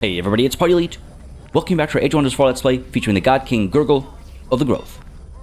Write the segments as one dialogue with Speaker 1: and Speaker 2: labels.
Speaker 1: Hey everybody, it's PartyElite. Welcome back to our Age of Wonders 4 Let's Play featuring the God King Gurgle of the Growth.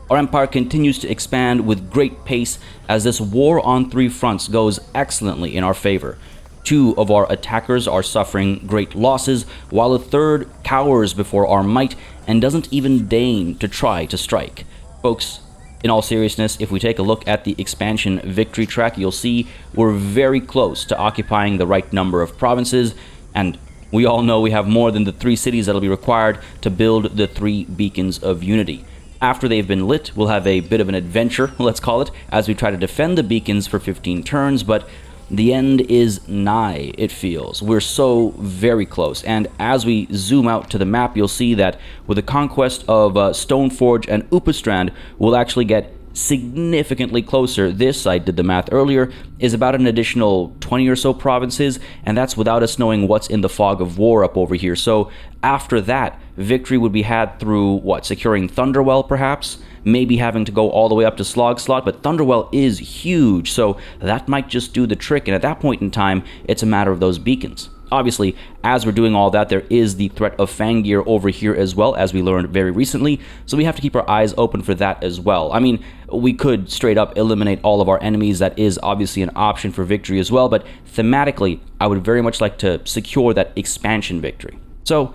Speaker 1: Our empire continues to expand with great pace as this war on three fronts goes excellently in our favor. Two of our attackers are suffering great losses, while a third cowers before our might and doesn't even deign to try to strike. Folks, in all seriousness, if we take a look at the expansion victory track, you'll see we're very close to occupying the right number of provinces, and we all know we have more than the 3 cities that'll be required to build the 3 beacons of unity. After they've been lit, we'll have a bit of an adventure, let's call it, as we try to defend the beacons for 15 turns, but the end is nigh, it feels. We're so very close, and as we zoom out to the map, you'll see that with the conquest of Stoneforge and Upastrand, we'll actually get significantly closer. This, I did the math earlier, is about an additional 20 or so provinces, and that's without us knowing what's in the fog of war up over here. So after that, victory would be had through, what, securing Thunderwell perhaps? Maybe having to go all the way up to Slogslot, but Thunderwell is huge, so that might just do the trick, and at that point in time, it's a matter of those beacons. Obviously, as we're doing all that, there is the threat of Fangir over here as well, as we learned very recently, so we have to keep our eyes open for that as well. I mean, we could straight up eliminate all of our enemies. That is obviously an option for victory as well, but thematically, I would very much like to secure that expansion victory. So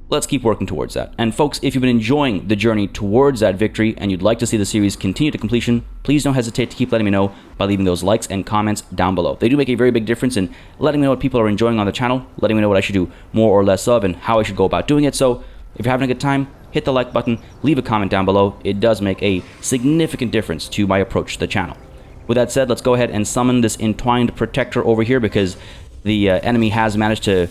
Speaker 1: let's keep working towards that. And folks, if you've been enjoying the journey towards that victory and you'd like to see the series continue to completion, please don't hesitate to keep letting me know by leaving those likes and comments down below. They do make a very big difference in letting me know what people are enjoying on the channel, letting me know what I should do more or less of, and how I should go about doing it. So if you're having a good time, hit the like button, leave a comment down below. It does make a significant difference to my approach to the channel. With that said, let's go ahead and summon this entwined protector over here, because the enemy has managed to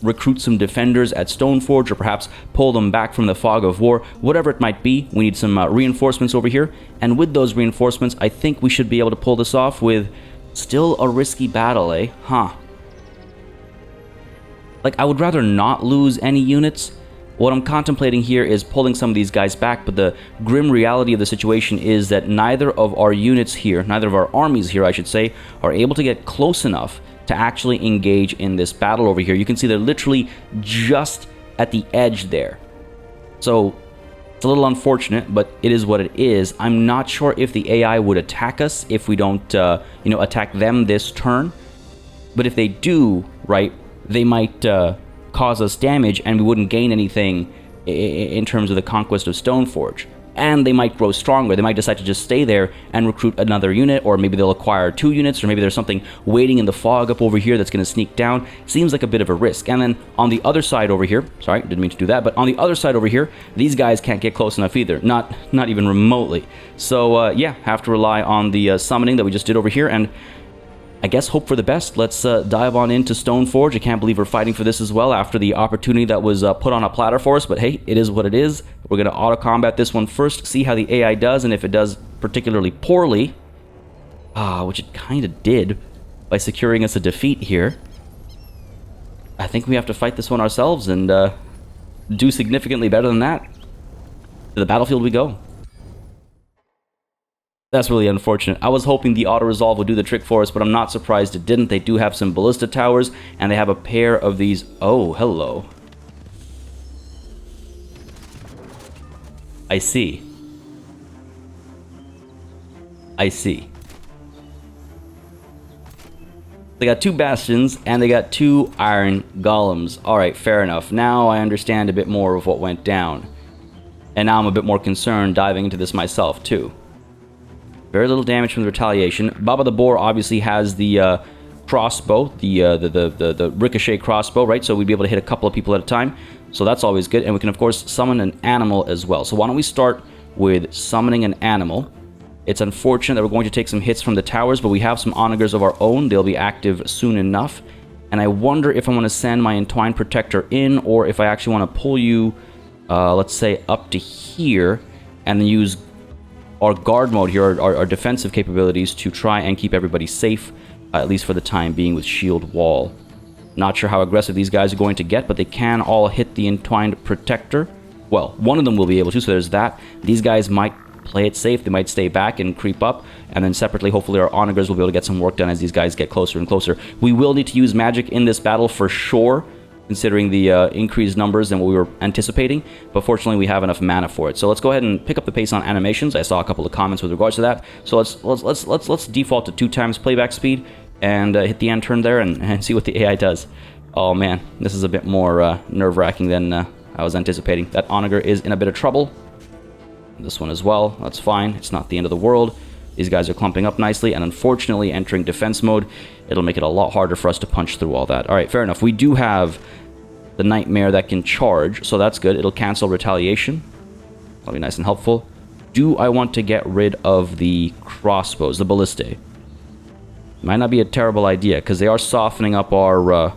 Speaker 1: recruit some defenders at Stoneforge, or perhaps pull them back from the fog of war. Whatever it might be, we need some reinforcements over here, and with those reinforcements, I think we should be able to pull this off with still a risky battle, eh? Like, I would rather not lose any units. What I'm contemplating here is pulling some of these guys back, but the grim reality of the situation is that neither of our units here, neither of our armies here, I should say, are able to get close enough to actually engage in this battle over here. You can see they're literally just at the edge there. So it's a little unfortunate, but it is what it is. I'm not sure if the AI would attack us if we don't, attack them this turn. But if they do, right, they might cause us damage, and we wouldn't gain anything in terms of the conquest of Stoneforge. And they might grow stronger. They might decide to just stay there and recruit another unit, or maybe they'll acquire 2 units, or maybe there's something waiting in the fog up over here that's going to sneak down. Seems like a bit of a risk. And then on the other side over here, sorry, didn't mean to do that, but on the other side over here, these guys can't get close enough either. Not even remotely. So yeah, have to rely on the summoning that we just did over here, and I guess hope for the best. Let's dive on into Stoneforge. I can't believe we're fighting for this as well after the opportunity that was put on a platter for us, but hey, it is what it is. We're going to auto-combat this one first, see how the AI does, and if it does particularly poorly, which it kind of did by securing us a defeat here, I think we have to fight this one ourselves and do significantly better than that. To the battlefield we go. That's really unfortunate. I was hoping the auto-resolve would do the trick for us, but I'm not surprised it didn't. They do have some ballista towers, and they have a pair of these. Oh, hello. I see. I see. They got 2 bastions, and they got 2 iron golems. Alright, fair enough. Now I understand a bit more of what went down. And now I'm a bit more concerned diving into this myself, too. Very little damage from the retaliation. Baba the Boar obviously has the crossbow, the ricochet crossbow, right? So we'd be able to hit a couple of people at a time. So that's always good. And we can, of course, summon an animal as well. So why don't we start with summoning an animal? It's unfortunate that we're going to take some hits from the towers, but we have some onagers of our own. They'll be active soon enough. And I wonder if I want to send my Entwined Protector in, or if I actually want to pull you, let's say, up to here, and then use our guard mode here, our defensive capabilities, to try and keep everybody safe, at least for the time being, with shield wall. Not sure how aggressive these guys are going to get, but they can all hit the Entwined Protector. Well, one of them will be able to, so there's that. These guys might play it safe. They might stay back and creep up, and then separately, hopefully our onagers will be able to get some work done as these guys get closer and closer. We will need to use magic in this battle for sure. considering the increased numbers than what we were anticipating, but fortunately we have enough mana for it. So let's go ahead and pick up the pace on animations. I saw a couple of comments with regards to that, so let's default to 2 times playback speed and hit the end turn there and see what the AI does. Oh man, this is a bit more nerve-wracking than I was anticipating. That onager is in a bit of trouble. This one as well. That's fine. It's not the end of the world. These guys are clumping up nicely, and unfortunately entering defense mode, it'll make it a lot harder for us to punch through all that. Alright, fair enough. We do have the Nightmare that can charge, so that's good. It'll cancel retaliation. That'll be nice and helpful. Do I want to get rid of the crossbows, the ballistae? Might not be a terrible idea, because they are softening up our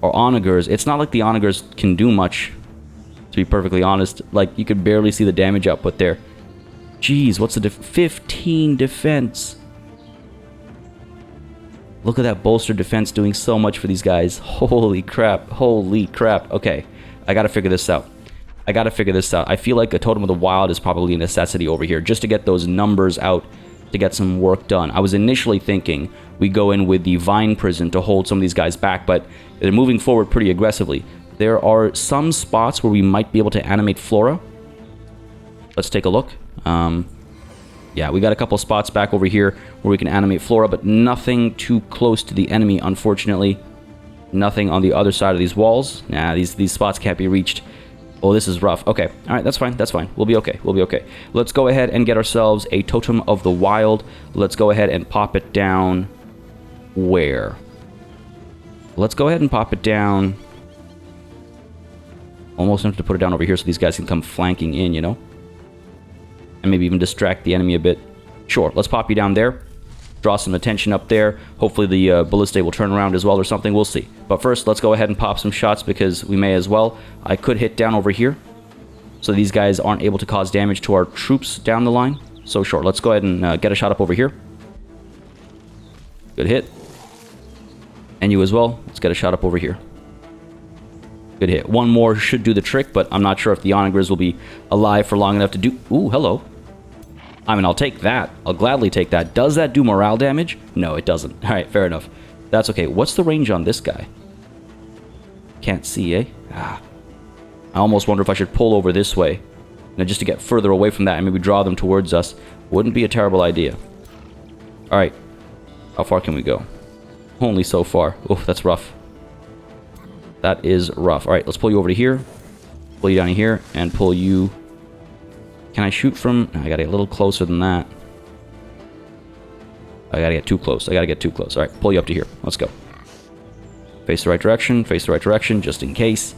Speaker 1: onagers. It's not like the onagers can do much, to be perfectly honest. Like, you could barely see the damage output there. Jeez, what's the 15 defense? Look at that bolster defense doing so much for these guys. Holy crap. Holy crap. Okay, I gotta figure this out. I feel like a Totem of the Wild is probably a necessity over here, just to get those numbers out, to get some work done. I was initially thinking we go in with the Vine Prison to hold some of these guys back, but they're moving forward pretty aggressively. There are some spots where we might be able to animate Flora. Let's take a look. Yeah, we got a couple spots back over here where we can animate Flora, but nothing too close to the enemy, unfortunately. Nothing on the other side of these walls. Nah, these spots can't be reached. Oh, this is rough. Okay, all right, that's fine, that's fine. We'll be okay, we'll be okay. Let's go ahead and get ourselves a Totem of the Wild. Let's go ahead and pop it down where? Let's go ahead and pop it down. Almost have to put it down over here so these guys can come flanking in, you know? And maybe even distract the enemy a bit. Sure, let's pop you down there. Draw some attention up there. Hopefully the ballistae will turn around as well or something. We'll see. But first, let's go ahead and pop some shots because we may as well. I could hit down over here so these guys aren't able to cause damage to our troops down the line. So sure, let's go ahead and get a shot up over here. Good hit. And you as well. Let's get a shot up over here. Good hit. One more should do the trick, but I'm not sure if the onagers will be alive for long enough to do... Ooh, hello. I mean, I'll take that. I'll gladly take that. Does that do morale damage? No, it doesn't. Alright, fair enough. That's okay. What's the range on this guy? Can't see, eh? Ah. I almost wonder if I should pull over this way. Now, just to get further away from that and maybe draw them towards us. Wouldn't be a terrible idea. Alright. How far can we go? Only so far. Oof, that's rough. That is rough. Alright, let's pull you over to here. Pull you down here and pull you... Can I shoot from... I gotta get a little closer than that. I gotta get too close. Alright, pull you up to here. Let's go. Face the right direction, just in case.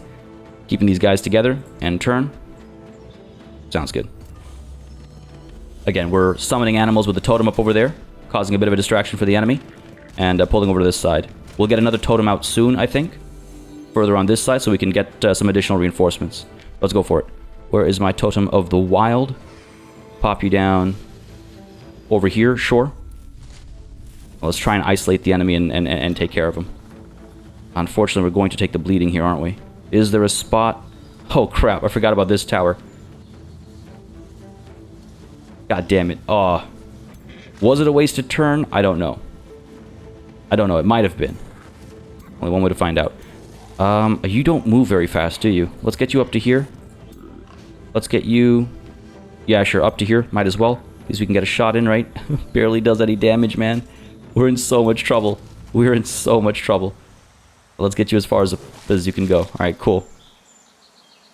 Speaker 1: Keeping these guys together and turn. Sounds good. Again, we're summoning animals with the totem up over there, causing a bit of a distraction for the enemy, and pulling over to this side. We'll get another totem out soon, I think. Further on this side so we can get some additional reinforcements. Let's go for it. Where is my Totem of the Wild? Pop you down over here, sure. Let's try and isolate the enemy and take care of him. Unfortunately, we're going to take the bleeding here, aren't we? Is there a spot? Oh, crap. I forgot about this tower. God damn it. Oh. Was it a wasted turn? I don't know. It might have been. Only one way to find out. You don't move very fast, do you? Let's get you up to here. Let's get you... Yeah, sure, up to here. Might as well. At least we can get a shot in, right? Barely does any damage, man. We're in so much trouble. Let's get you as far as you can go. Alright, cool.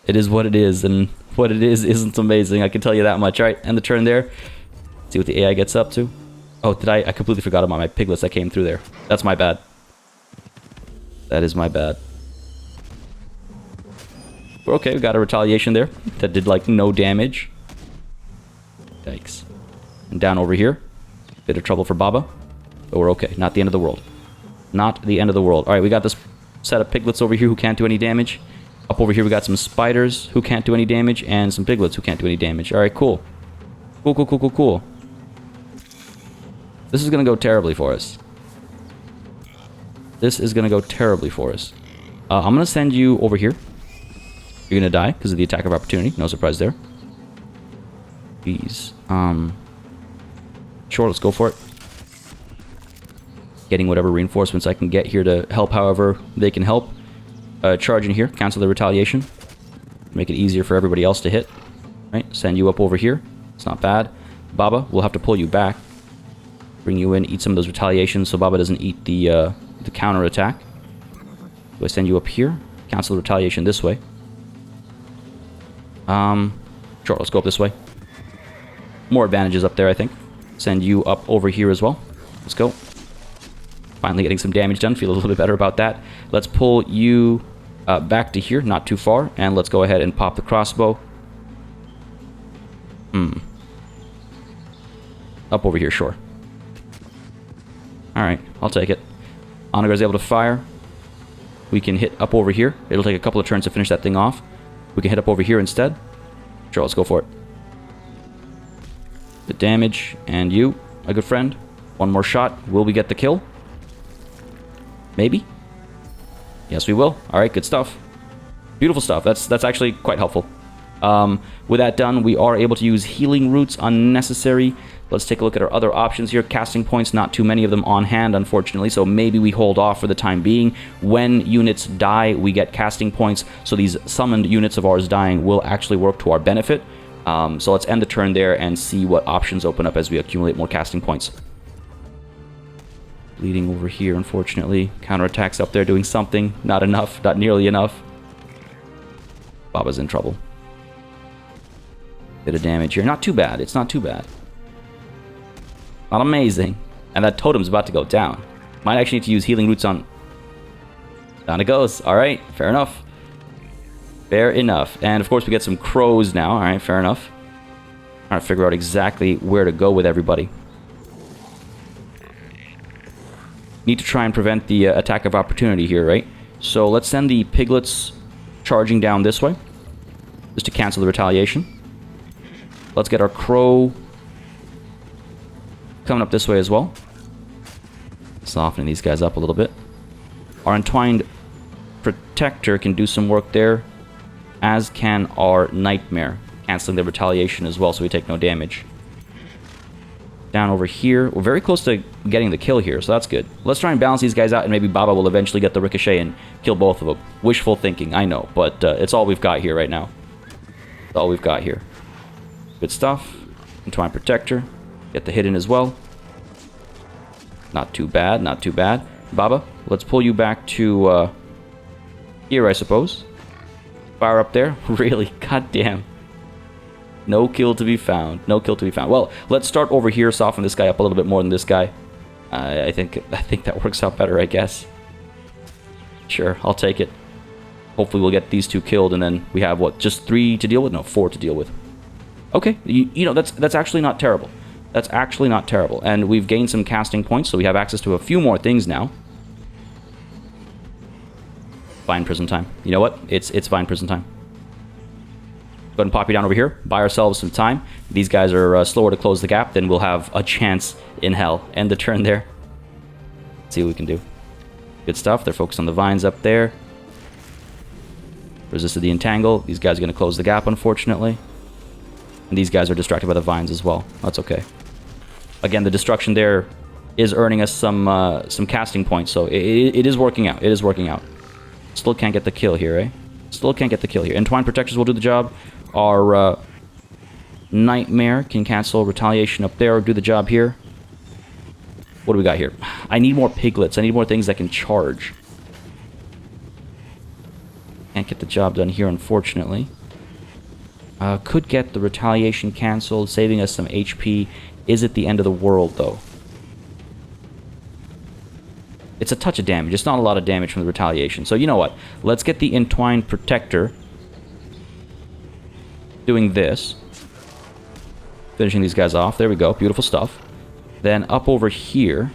Speaker 1: It is what it is, and what it is isn't amazing. I can tell you that much. Alright, end the turn there. See what the AI gets up to. Oh, I completely forgot about my piglets that came through there. That's my bad. That is my bad. We're okay, we got a retaliation there that did like no damage. Yikes. And down over here. Bit of trouble for Baba. But we're okay. Not the end of the world. Not the end of the world. Alright, we got this set of piglets over here who can't do any damage. Up over here we got some spiders who can't do any damage. And some piglets who can't do any damage. Alright, cool. Cool. This is gonna go terribly for us. I'm gonna send you over here. You're gonna die because of the attack of opportunity. No surprise there. Jeez. Sure, let's go for it. Getting whatever reinforcements I can get here to help however they can help. Charge in here, cancel the retaliation. Make it easier for everybody else to hit. Right, send you up over here. It's not bad. Baba, we'll have to pull you back. Bring you in, eat some of those retaliations so Baba doesn't eat the counter attack. Do I send you up here? Cancel the retaliation this way. Sure, let's go up this way. More advantages up there, I think. Send you up over here as well. Let's go. Finally getting some damage done. Feel a little bit better about that. Let's pull you back to here, not too far. And let's go ahead and pop the crossbow. Up over here, sure. Alright, I'll take it. Onagar's able to fire. We can hit up over here. It'll take a couple of turns to finish that thing off. We can hit up over here instead. Sure, let's go for it. The damage, and you, my good friend. One more shot. Will we get the kill? Maybe? Yes, we will. Alright, good stuff. Beautiful stuff. That's actually quite helpful. With that done, we are able to use healing roots unnecessary. Let's take a look at our other options here. Casting points, not too many of them on hand, unfortunately, so maybe we hold off for the time being. When units die, we get casting points, so these summoned units of ours dying will actually work to our benefit. So let's end the turn there and see what options open up as we accumulate more casting points. Bleeding over here, unfortunately. Counterattacks up there doing something. Not enough, not nearly enough. Baba's in trouble. Bit of damage here. Not too bad. It's not too bad. Not amazing. And that totem's about to go down. Might actually need to use healing roots on... Down it goes. Alright, fair enough. Fair enough. And of course we get some crows now. Alright, fair enough. Trying to figure out exactly where to go with everybody. Need to try and prevent the attack of opportunity here, right? So let's send the piglets charging down this way. Just to cancel the retaliation. Let's get our crow coming up this way as well. Softening these guys up a little bit. Our entwined protector can do some work there, as can our nightmare, canceling the retaliation as well so we take no damage. Down over here, we're very close to getting the kill here, so that's good. Let's try and balance these guys out, and maybe Baba will eventually get the ricochet and kill both of them. Wishful thinking, I know, but it's all we've got here right now. It's all we've got here. Good stuff. Entwined protector. Get the hit in as well. Not too bad, not too bad. Baba, let's pull you back to here, I suppose. Fire up there. Really? Goddamn. No kill to be found. No kill to be found. Well, let's start over here, soften this guy up a little bit more than this guy. I think that works out better, I guess. Sure, I'll take it. Hopefully we'll get these two killed, and then we have, what, just 3 to deal with? No, 4 to deal with. Okay, you know, that's actually not terrible. That's actually not terrible. And we've gained some casting points, so we have access to a few more things now. Fine prison time. You know what? It's fine prison time. Go ahead and pop you down over here. Buy ourselves some time. These guys are slower to close the gap, then we'll have a chance in hell. End the turn there. See what we can do. Good stuff. They're focused on the vines up there. Resisted the entangle. These guys are going to close the gap, unfortunately. And these guys are distracted by the vines as well. That's okay. Again, the destruction there is earning us some casting points, so it is working out. It is working out. Still can't get the kill here, eh? Still can't get the kill here. Entwined protectors will do the job. Our nightmare can cancel retaliation up there or do the job here. What do we got here? I need more piglets. I need more things that can charge. Can't get the job done here, unfortunately. Could get the retaliation canceled, saving us some HP. Is it the end of the world, though? It's a touch of damage. It's not a lot of damage from the retaliation. So you know what? Let's get the entwined protector doing this. Finishing these guys off. There we go. Beautiful stuff. Then up over here.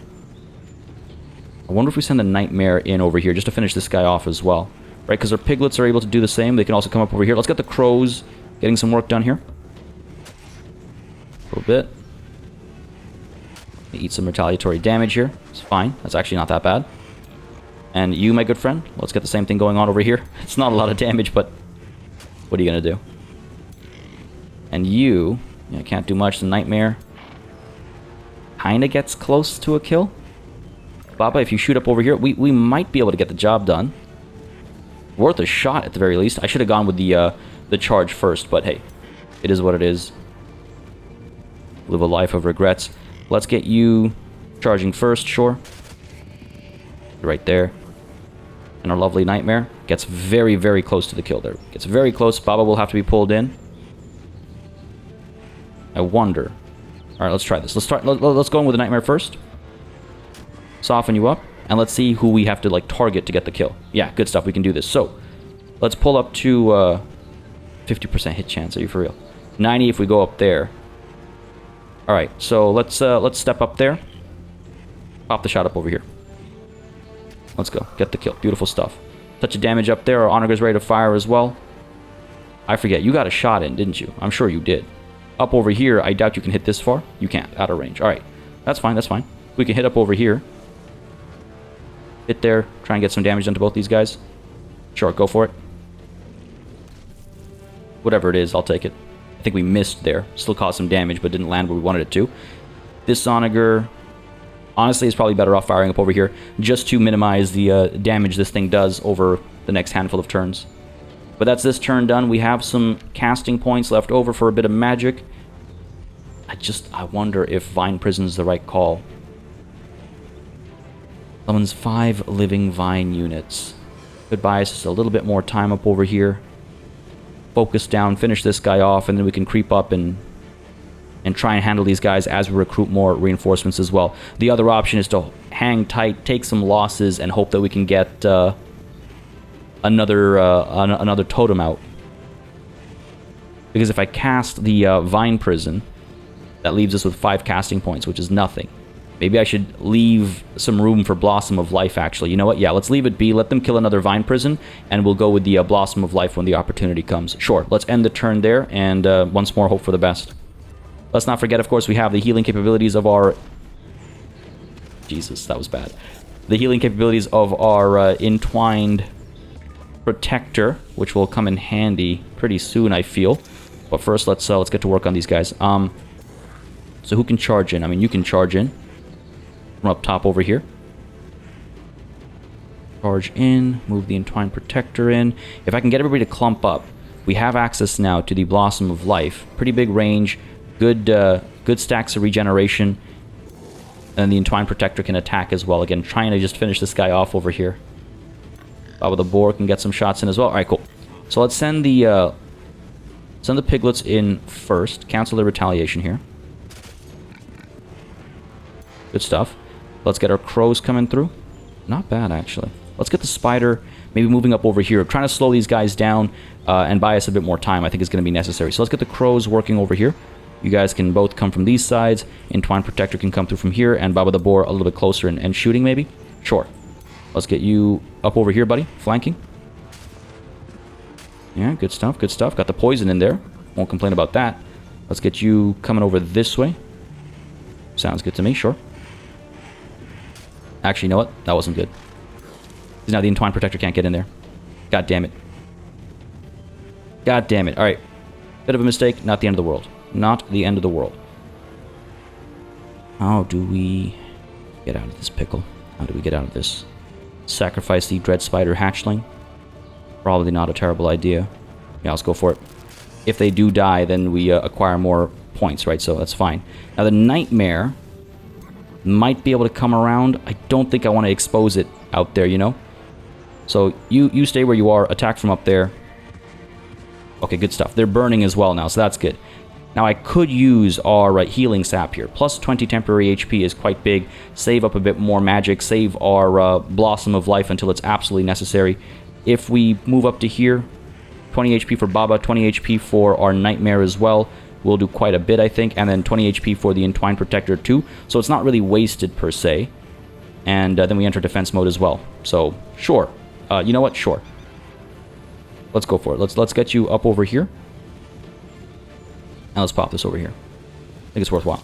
Speaker 1: I wonder if we send the nightmare in over here just to finish this guy off as well. Right, because our piglets are able to do the same. They can also come up over here. Let's get the crows getting some work done here. A little bit. Eat some retaliatory damage here. It's fine. That's actually not that bad. And you, my good friend, let's get the same thing going on over here. It's not a lot of damage, but what are you going to do? And you, yeah, can't do much. The nightmare kind of gets close to a kill. Baba, if you shoot up over here, we might be able to get the job done. Worth a shot at the very least. I should have gone with the charge first, but hey, it is what it is. Live a life of regrets. Let's get you charging first, sure. Right there. And our lovely Nightmare gets very, very close to the kill there. Gets very close. Baba will have to be pulled in. I wonder. Alright, let's try this. Let's go in with the Nightmare first. Soften you up. And let's see who we have to, like, target to get the kill. Yeah, good stuff. We can do this. So, let's pull up to 50% hit chance. Are you for real? 90 if we go up there. Alright, so let's step up there. Pop the shot up over here. Let's go. Get the kill. Beautiful stuff. Touch of damage up there. Our Onager's ready to fire as well. I forget. You got a shot in, didn't you? I'm sure you did. Up over here, I doubt you can hit this far. You can't. Out of range. Alright. That's fine. That's fine. We can hit up over here. Hit there. Try and get some damage done to both these guys. Sure, go for it. Whatever it is, I'll take it. I think we missed there. Still caused some damage, but didn't land where we wanted it to. This Onager, honestly, is probably better off firing up over here, just to minimize the damage this thing does over the next handful of turns. But that's this turn done. We have some casting points left over for a bit of magic. I wonder if Vine Prison is the right call. Summons 5 living Vine units. Could buy us just a little bit more time up over here. Focus down, finish this guy off, and then we can creep up and try and handle these guys as we recruit more reinforcements as well. The other option is to hang tight, take some losses, and hope that we can get another totem out. Because if I cast the Vine Prison, that leaves us with 5 casting points, which is nothing. Maybe I should leave some room for Blossom of Life, actually. You know what? Yeah, let's leave it be. Let them kill another Vine Prison, and we'll go with the Blossom of Life when the opportunity comes. Sure, let's end the turn there, and once more, hope for the best. Let's not forget, of course, we have the healing capabilities of our... Jesus, that was bad. The healing capabilities of our Entwined Protector, which will come in handy pretty soon, I feel. But first, let's get to work on these guys. So who can charge in? I mean, you can charge in. From up top over here. Charge in. Move the Entwined Protector in. If I can get everybody to clump up, we have access now to the Blossom of Life. Pretty big range. Good stacks of regeneration. And the Entwined Protector can attack as well. Again, trying to just finish this guy off over here. Baba the Boar can get some shots in as well. Alright, cool. So let's send the piglets in first. Cancel the retaliation here. Good stuff. Let's get our crows coming through. Not bad, actually. Let's get the spider maybe moving up over here. Trying to slow these guys down and buy us a bit more time, I think is going to be necessary. So let's get the crows working over here. You guys can both come from these sides. Entwined Protector can come through from here. And Baba the Boar a little bit closer and shooting, maybe? Sure. Let's get you up over here, buddy. Flanking. Yeah, good stuff, good stuff. Got the poison in there. Won't complain about that. Let's get you coming over this way. Sounds good to me, sure. Actually, you know what? That wasn't good. Because now the Entwined Protector can't get in there. God damn it. God damn it. Alright. Bit of a mistake. Not the end of the world. Not the end of the world. How do we get out of this pickle? How do we get out of this? Sacrifice the Dread Spider Hatchling? Probably not a terrible idea. Yeah, let's go for it. If they do die, then we acquire more points, right? So that's fine. Now the Nightmare might be able to come around. I don't think I want to expose it out there, you know? So you stay where you are. Attack from up there. Okay, good stuff. They're burning as well now, so that's good. Now I could use our healing sap here. Plus 20 temporary HP is quite big. Save up a bit more magic. Save our Blossom of Life until it's absolutely necessary. If we move up to here, 20 HP for Baba, 20 HP for our Nightmare as well. We'll do quite a bit, I think. And then 20 HP for the Entwined Protector too. So it's not really wasted per se. And then we enter defense mode as well. So, sure. You know what? Sure. Let's go for it. Let's get you up over here. And let's pop this over here. I think it's worthwhile.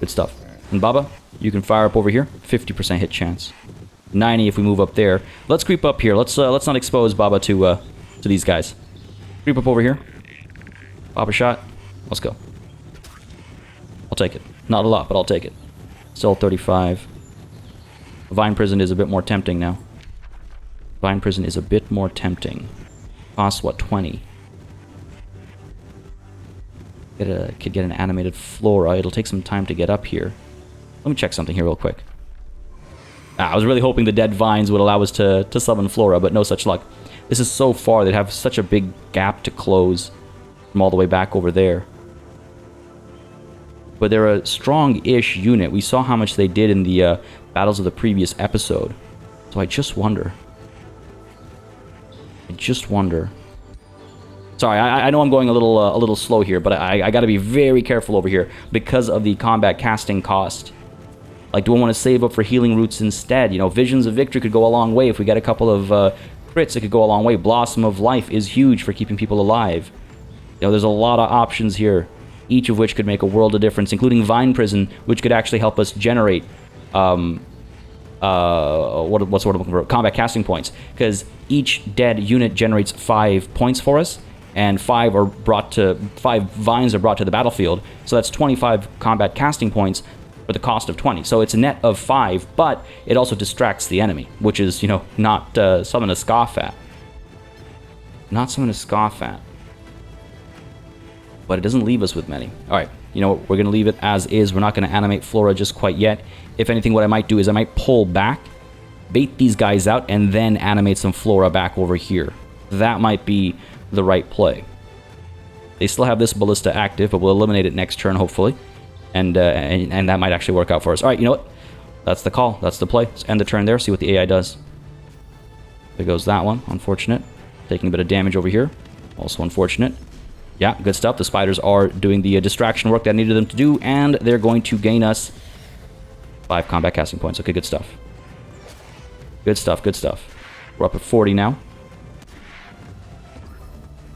Speaker 1: Good stuff. And Baba, you can fire up over here. 50% hit chance. 90 if we move up there. Let's creep up here. Let's not expose Baba to these guys. Creep up over here. Pop a shot. Let's go. I'll take it. Not a lot, but I'll take it. Still 35. Vine Prison is a bit more tempting now. Vine Prison is a bit more tempting. Costs, what, 20? Could get an animated flora. It'll take some time to get up here. Let me check something here real quick. I was really hoping the dead vines would allow us to summon flora, but no such luck. This is so far. They'd have such a big gap to close from all the way back over there. But they're a strong-ish unit. We saw how much they did in the battles of the previous episode. So I just wonder. Sorry, I know I'm going a little slow here, but I got to be very careful over here because of the combat casting cost. Like, do I want to save up for healing roots instead? You know, Visions of Victory could go a long way. If we get a couple of crits, it could go a long way. Blossom of Life is huge for keeping people alive. You know, there's a lot of options here, each of which could make a world of difference, including Vine Prison, which could actually help us generate what's what I'm looking for? Combat casting points, because each dead unit generates 5 points for us, and 5 vines are brought to the battlefield. So that's 25 combat casting points for the cost of 20. So it's a net of 5, but it also distracts the enemy, which is, you know, not something to scoff at. Not something to scoff at. But it doesn't leave us with many. All right, you know what? We're going to leave it as is. We're not going to animate flora just quite yet. If anything, what I might do is I might pull back, bait these guys out, and then animate some flora back over here. That might be the right play. They still have this ballista active, but we'll eliminate it next turn, hopefully. And that might actually work out for us. All right, you know what? That's the call. That's the play. Let's end the turn there, see what the AI does. There goes that one. Unfortunate. Taking a bit of damage over here. Also unfortunate. Yeah, good stuff. The spiders are doing the distraction work that I needed them to do, and they're going to gain us 5 combat casting points. Okay, good stuff. Good stuff, good stuff. We're up at 40 now.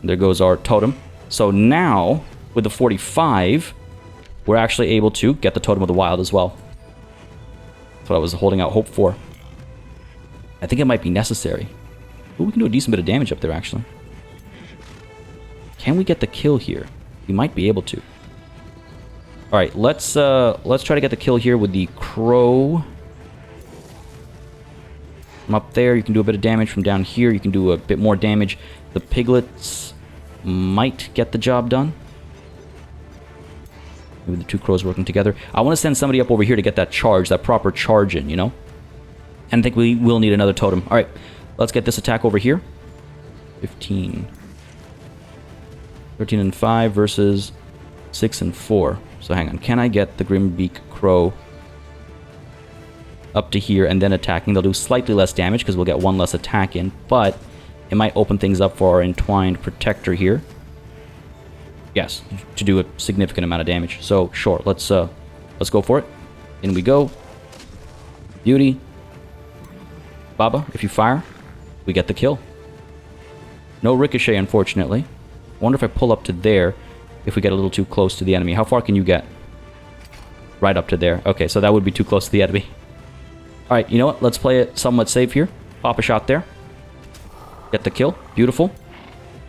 Speaker 1: There goes our totem. So now, with the 45, we're actually able to get the Totem of the Wild as well. That's what I was holding out hope for. I think it might be necessary. Ooh, we can do a decent bit of damage up there, actually. Can we get the kill here? We might be able to. Alright, let's try to get the kill here with the Crow. From up there, you can do a bit of damage. From down here, you can do a bit more damage. The Piglets might get the job done. Maybe the 2 crows working together. I want to send somebody up over here to get that charge, that proper charge in, you know? And I think we will need another totem. Alright, let's get this attack over here. 15. 13 and 5 versus 6 and 4. So hang on, can I get the Grimbeak Crow up to here and then attacking? They'll do slightly less damage because we'll get 1 less attack in, but it might open things up for our Entwined Protector here. Yes, to do a significant amount of damage. So sure, let's go for it. In we go. Beauty. Baba, if you fire, we get the kill. No ricochet, unfortunately. I wonder if I pull up to there, if we get a little too close to the enemy. How far can you get? Right up to there. Okay, so that would be too close to the enemy. Alright, you know what? Let's play it somewhat safe here. Pop a shot there. Get the kill. Beautiful.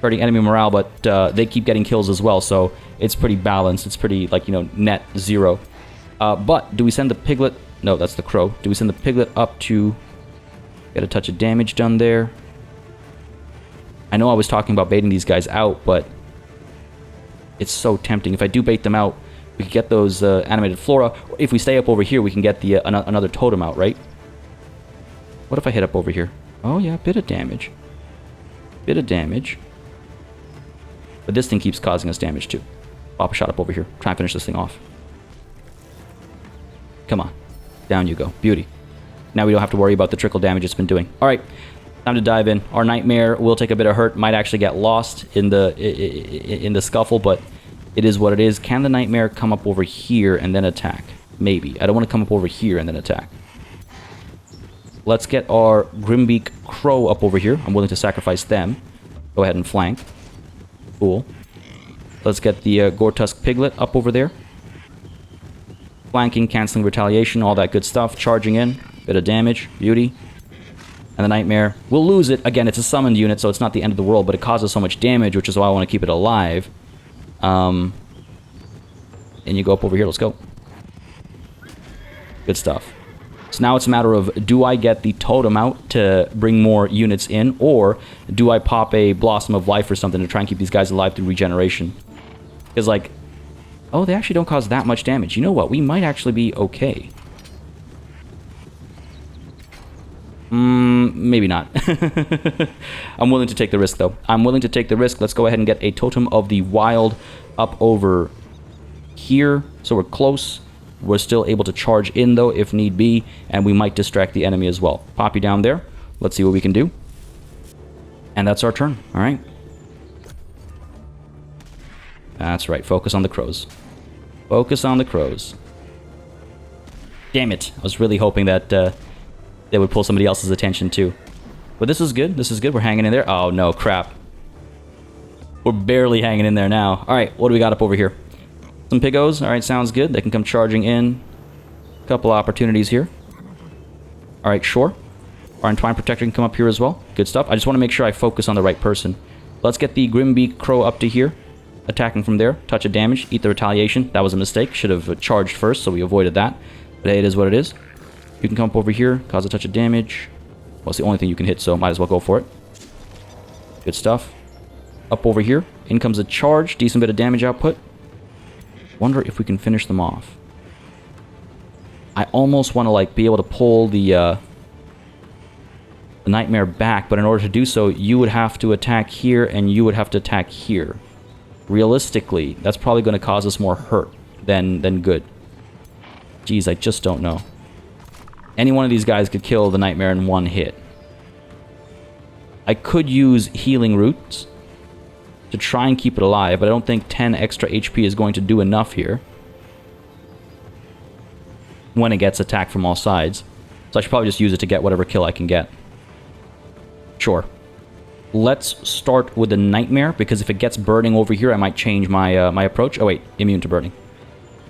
Speaker 1: Hurting enemy morale, but they keep getting kills as well, so it's pretty balanced. It's pretty, like, you know, net 0. But do we send the Piglet? No, that's the Crow. Do we send the Piglet up to get a touch of damage done there? I know I was talking about baiting these guys out, but it's so tempting. If I do bait them out, we can get those animated flora. If we stay up over here, we can get the another totem out, right? What if I hit up over here? Oh yeah, bit of damage. Bit of damage. But this thing keeps causing us damage too. Pop a shot up over here. Try and finish this thing off. Come on. Down you go. Beauty. Now we don't have to worry about the trickle damage it's been doing. Alright. Time to dive in. Our Nightmare will take a bit of hurt. Might actually get lost in the scuffle, but it is what it is. Can the Nightmare come up over here and then attack? Maybe. I don't want to come up over here and then attack. Let's get our Grimbeak Crow up over here. I'm willing to sacrifice them. Go ahead and flank. Cool. Let's get the Gortusk Piglet up over there. Flanking, canceling retaliation, all that good stuff. Charging in. Bit of damage. Beauty. And the Nightmare. We'll lose it. Again, it's a summoned unit, so it's not the end of the world, but it causes so much damage, which is why I want to keep it alive. And you go up over here. Let's go. Good stuff. So now it's a matter of, do I get the totem out to bring more units in, or do I pop a Blossom of Life or something to try and keep these guys alive through regeneration? Because, like, oh, they actually don't cause that much damage. You know what? We might actually be okay. Maybe not. I'm willing to take the risk, though. I'm willing to take the risk. Let's go ahead and get a Totem of the Wild up over here. So we're close. We're still able to charge in, though, if need be. And we might distract the enemy as well. Pop you down there. Let's see what we can do. And that's our turn. All right. That's right. Focus on the crows. Focus on the crows. Damn it. I was really hoping that they would pull somebody else's attention too. But this is good. This is good. We're hanging in there. Oh, no. Crap. We're barely hanging in there now. All right. What do we got up over here? Some Piggos. All right. Sounds good. They can come charging in. A couple opportunities here. All right. Sure. Our Entwined Protector can come up here as well. Good stuff. I just want to make sure I focus on the right person. Let's get the Grimbeak Crow up to here. Attacking from there. Touch of damage. Eat the retaliation. That was a mistake. Should have charged first, so we avoided that. But hey, it is what it is. You can come up over here. Cause a touch of damage. Well, it's the only thing you can hit, so might as well go for it. Good stuff. Up over here. In comes a charge. Decent bit of damage output. Wonder if we can finish them off. I almost want to, like, be able to pull the Nightmare back, but in order to do so, you would have to attack here, and you would have to attack here. Realistically, that's probably going to cause us more hurt than good. Jeez, I just don't know. Any one of these guys could kill the Nightmare in one hit. I could use Healing Roots to try and keep it alive, but I don't think 10 extra HP is going to do enough here when it gets attacked from all sides. So I should probably just use it to get whatever kill I can get. Sure. Let's start with the Nightmare, because if it gets burning over here, I might change my my approach. Oh, wait. Immune to burning.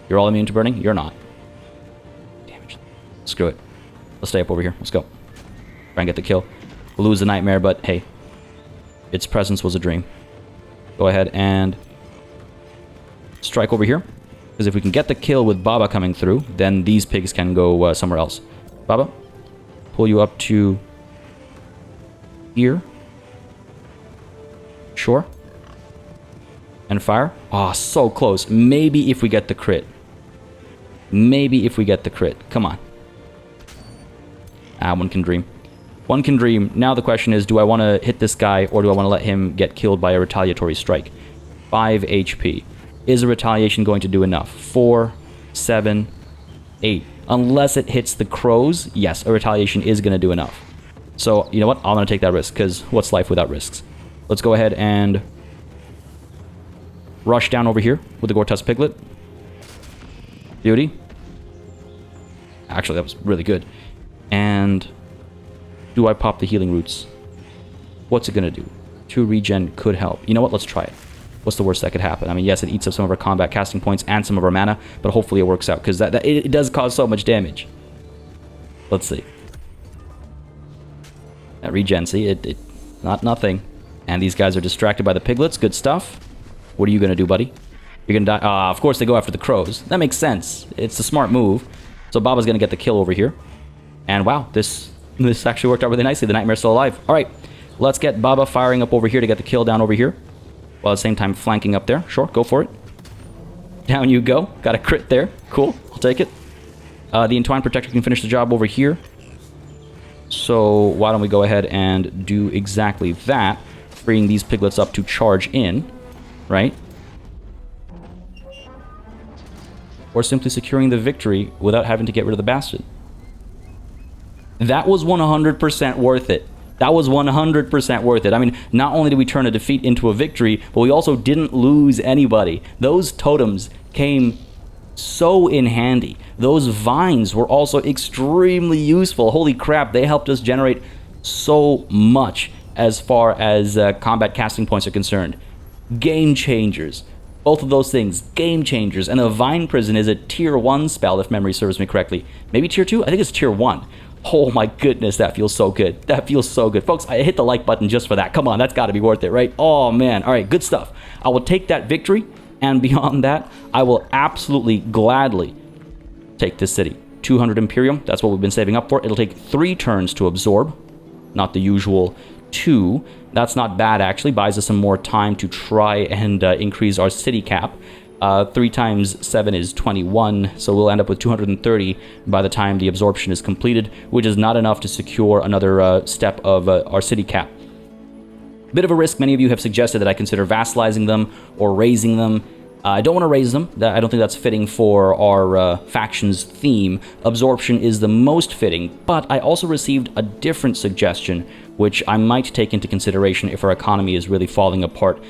Speaker 1: You're all immune to burning? You're not. Damage. Screw it. Let's stay up over here. Let's go. Try and get the kill. We'll lose the Nightmare, but hey. Its presence was a dream. Go ahead and strike over here. Because if we can get the kill with Baba coming through, then these pigs can go somewhere else. Baba, pull you up to here. Sure. And fire. Oh, so close. Maybe if we get the crit. Maybe if we get the crit. Come on. Ah, one can dream. One can dream. Now the question is, do I want to hit this guy, or do I want to let him get killed by a retaliatory strike? 5 HP. Is a retaliation going to do enough? 4, 7, 8. Unless it hits the crows, yes, a retaliation is going to do enough. So, you know what? I'm going to take that risk, because what's life without risks? Let's go ahead and rush down over here with the Gortus Piglet. Beauty. Actually, that was really good. And do I pop the Healing Roots? What's it going to do? 2 regen could help. You know what? Let's try it. What's the worst that could happen? I mean, yes, it eats up some of our combat casting points and some of our mana, but hopefully it works out, because it does cause so much damage. Let's see. That regen, see? It not nothing. And these guys are distracted by the piglets. Good stuff. What are you going to do, buddy? You're going to die. Of course they go after the crows. That makes sense. It's a smart move. So Baba's going to get the kill over here. And wow, this actually worked out really nicely. The Nightmare's still alive. All right, let's get Baba firing up over here to get the kill down over here. While at the same time flanking up there. Sure, go for it. Down you go. Got a crit there. Cool, I'll take it. The Entwined Protector can finish the job over here. So why don't we go ahead and do exactly that. Freeing these piglets up to charge in. Right? Or simply securing the victory without having to get rid of the bastard. That was 100% worth it. That was 100% worth it. I mean, not only did we turn a defeat into a victory, but we also didn't lose anybody. Those totems came so in handy. Those vines were also extremely useful. Holy crap, they helped us generate so much as far as combat casting points are concerned. Game changers. Both of those things, game changers. And a Vine Prison is a tier 1 spell, if memory serves me correctly. Maybe tier 2? I think it's tier 1. Oh my goodness, that feels so good. That feels so good. Folks, I hit the like button just for that. Come on, that's got to be worth it, right? Oh man, all right, good stuff. I will take that victory, and beyond that, I will absolutely, gladly take this city. 200 Imperium. That's what we've been saving up for. It'll take 3 turns to absorb, not the usual 2. That's not bad, actually. Buys us some more time to try and increase our city cap. 3 times 7 is 21, so we'll end up with 230 by the time the absorption is completed, which is not enough to secure another step of our city cap. Bit of a risk. Many of you have suggested that I consider vassalizing them or raising them. I don't want to raise them. I don't think that's fitting for our faction's theme. Absorption is the most fitting, but I also received a different suggestion, which I might take into consideration if our economy is really falling apart,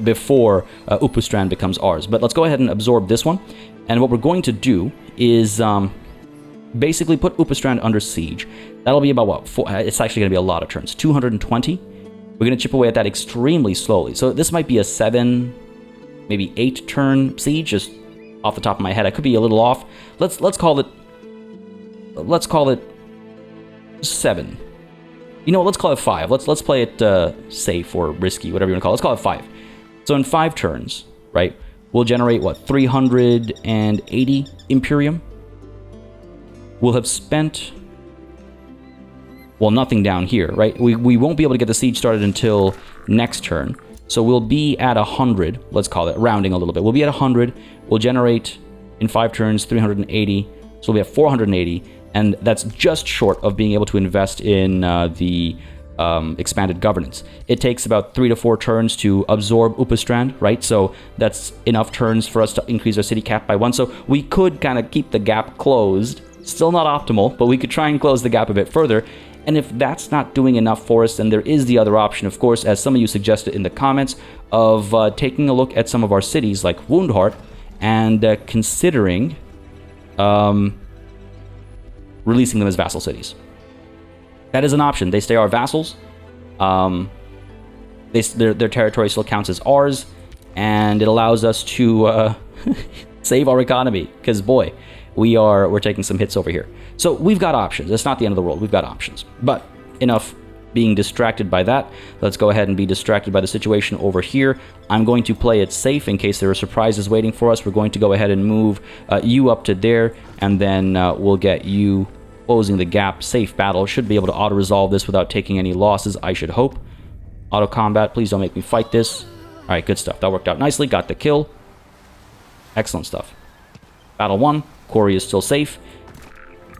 Speaker 1: before Upustrand becomes ours. But let's go ahead and absorb this one. And what we're going to do is basically put Upustrand under siege. That'll be about, what, it's actually going to be a lot of turns. 220. We're going to chip away at that extremely slowly. So this might be a 7, maybe 8 turn siege, just off the top of my head. I could be a little off. Let's call it 7. You know what, let's call it 5. Let's play it safe or risky, whatever you want to call it. Let's call it 5. So in 5 turns, right, we'll generate, what, 380 Imperium? We'll have spent, well, nothing down here, right? We won't be able to get the siege started until next turn. So we'll be at 100, let's call it, rounding a little bit. We'll be at 100. We'll generate, in 5 turns, 380. So we'll be at 480. And that's just short of being able to invest in the expanded governance. It takes about 3 to 4 turns to absorb Upustrand, right? So that's enough turns for us to increase our city cap by 1. So we could kind of keep the gap closed. Still not optimal, but we could try and close the gap a bit further. And if that's not doing enough for us, then there is the other option, of course, as some of you suggested in the comments, of taking a look at some of our cities like Woundheart and considering releasing them as vassal cities. That is an option. They stay our vassals. Their territory still counts as ours, and it allows us to save our economy. Because boy, we're taking some hits over here. So we've got options. It's not the end of the world. We've got options. But enough being distracted by that. Let's go ahead and be distracted by the situation over here. I'm going to play it safe in case there are surprises waiting for us. We're going to go ahead and move you up to there, and then we'll get you closing the gap. Safe battle. Should be able to auto-resolve this without taking any losses, I should hope. Auto-combat. Please don't make me fight this. All right, good stuff. That worked out nicely. Got the kill. Excellent stuff. Battle 1. Quarry is still safe.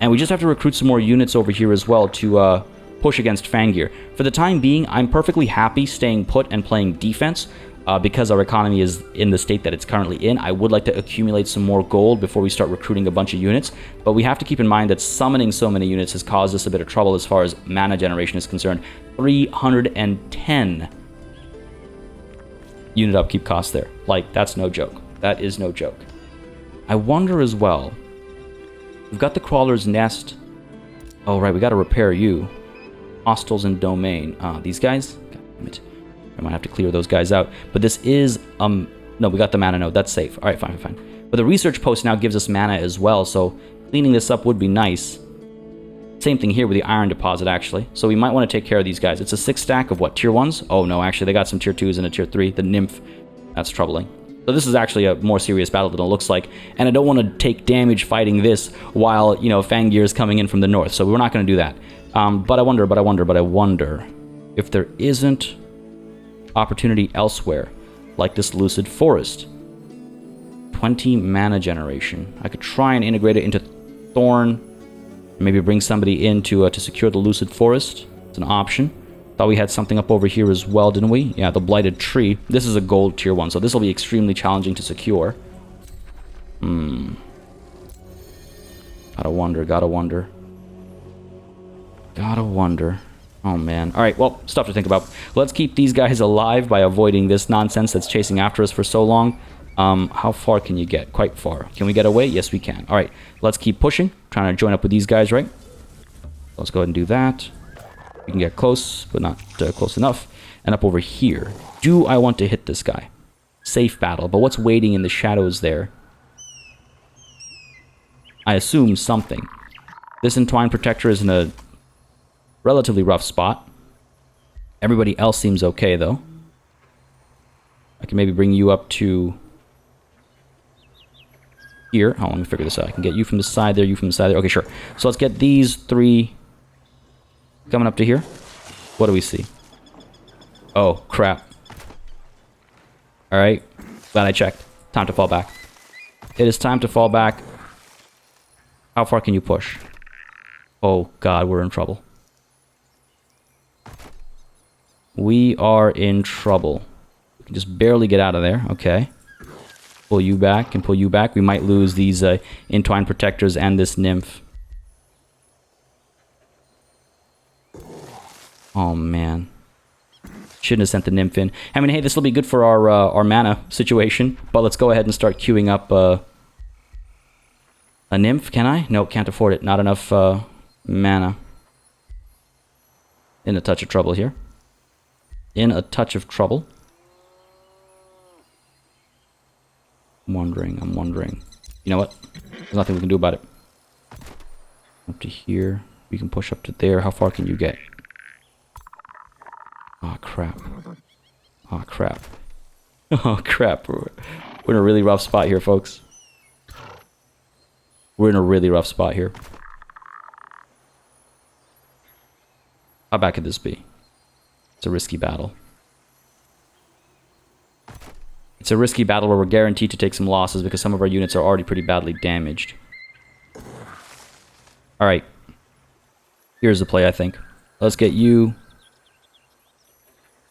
Speaker 1: And we just have to recruit some more units over here as well to push against Fangir. For the time being, I'm perfectly happy staying put and playing defense because our economy is in the state that it's currently in. I would like to accumulate some more gold before we start recruiting a bunch of units, but we have to keep in mind that summoning so many units has caused us a bit of trouble as far as mana generation is concerned. 310 unit upkeep cost there. Like, that's no joke. That is no joke. I wonder as well, we've got the Crawler's Nest. Oh, right, we got to repair you. Hostiles and Domain. These guys? God damn it. I might have to clear those guys out. But this is, no, we got the mana node. That's safe. All right, fine. But the research post now gives us mana as well, so cleaning this up would be nice. Same thing here with the iron deposit, actually. So we might want to take care of these guys. It's a 6 stack of what, tier 1s? Oh, no, actually, they got some tier 2s and a tier 3. The Nymph. That's troubling. So this is actually a more serious battle than it looks like, and I don't want to take damage fighting this while, Fangir is coming in from the north, so we're not going to do that. But I wonder if there isn't opportunity elsewhere, like this Lucid Forest. 20 mana generation. I could try and integrate it into Thorn, maybe bring somebody in to secure the Lucid Forest. It's an option. Thought we had something up over here as well, didn't we? Yeah, the Blighted Tree. This is a gold tier 1, so this will be extremely challenging to secure. Gotta wonder. Oh, man. Alright, well, stuff to think about. Let's keep these guys alive by avoiding this nonsense that's chasing after us for so long. How far can you get? Quite far. Can we get away? Yes, we can. Alright, let's keep pushing. Trying to join up with these guys, right? Let's go ahead and do that. We can get close, but not close enough. And up over here. Do I want to hit this guy? Safe battle, but what's waiting in the shadows there? I assume something. This Entwined Protector is in a relatively rough spot. Everybody else seems okay, though. I can maybe bring you up to here. Hold on, let me figure this out. I can get you from the side there, you from the side there. Okay, sure. So let's get these 3 coming up to here. What do we see? Oh, crap. Alright. Glad I checked. Time to fall back. It is time to fall back. How far can you push? Oh, God, we're in trouble. We are in trouble. We can just barely get out of there. Okay. Pull you back and pull you back. We might lose these entwined protectors and this nymph. Oh, man. Shouldn't have sent the nymph in. I mean, hey, this will be good for our mana situation. But let's go ahead and start queuing up a nymph. Can I? Nope, can't afford it. Not enough mana. In a touch of trouble here. In a touch of trouble. I'm wondering. You know what? There's nothing we can do about it. Up to here. We can push up to there. How far can you get? Oh, crap. Oh, crap. Oh, crap. We're in a really rough spot here, folks. We're in a really rough spot here. How bad could this be? It's a risky battle. It's a risky battle where we're guaranteed to take some losses because some of our units are already pretty badly damaged. Alright. Here's the play, I think. Let's get you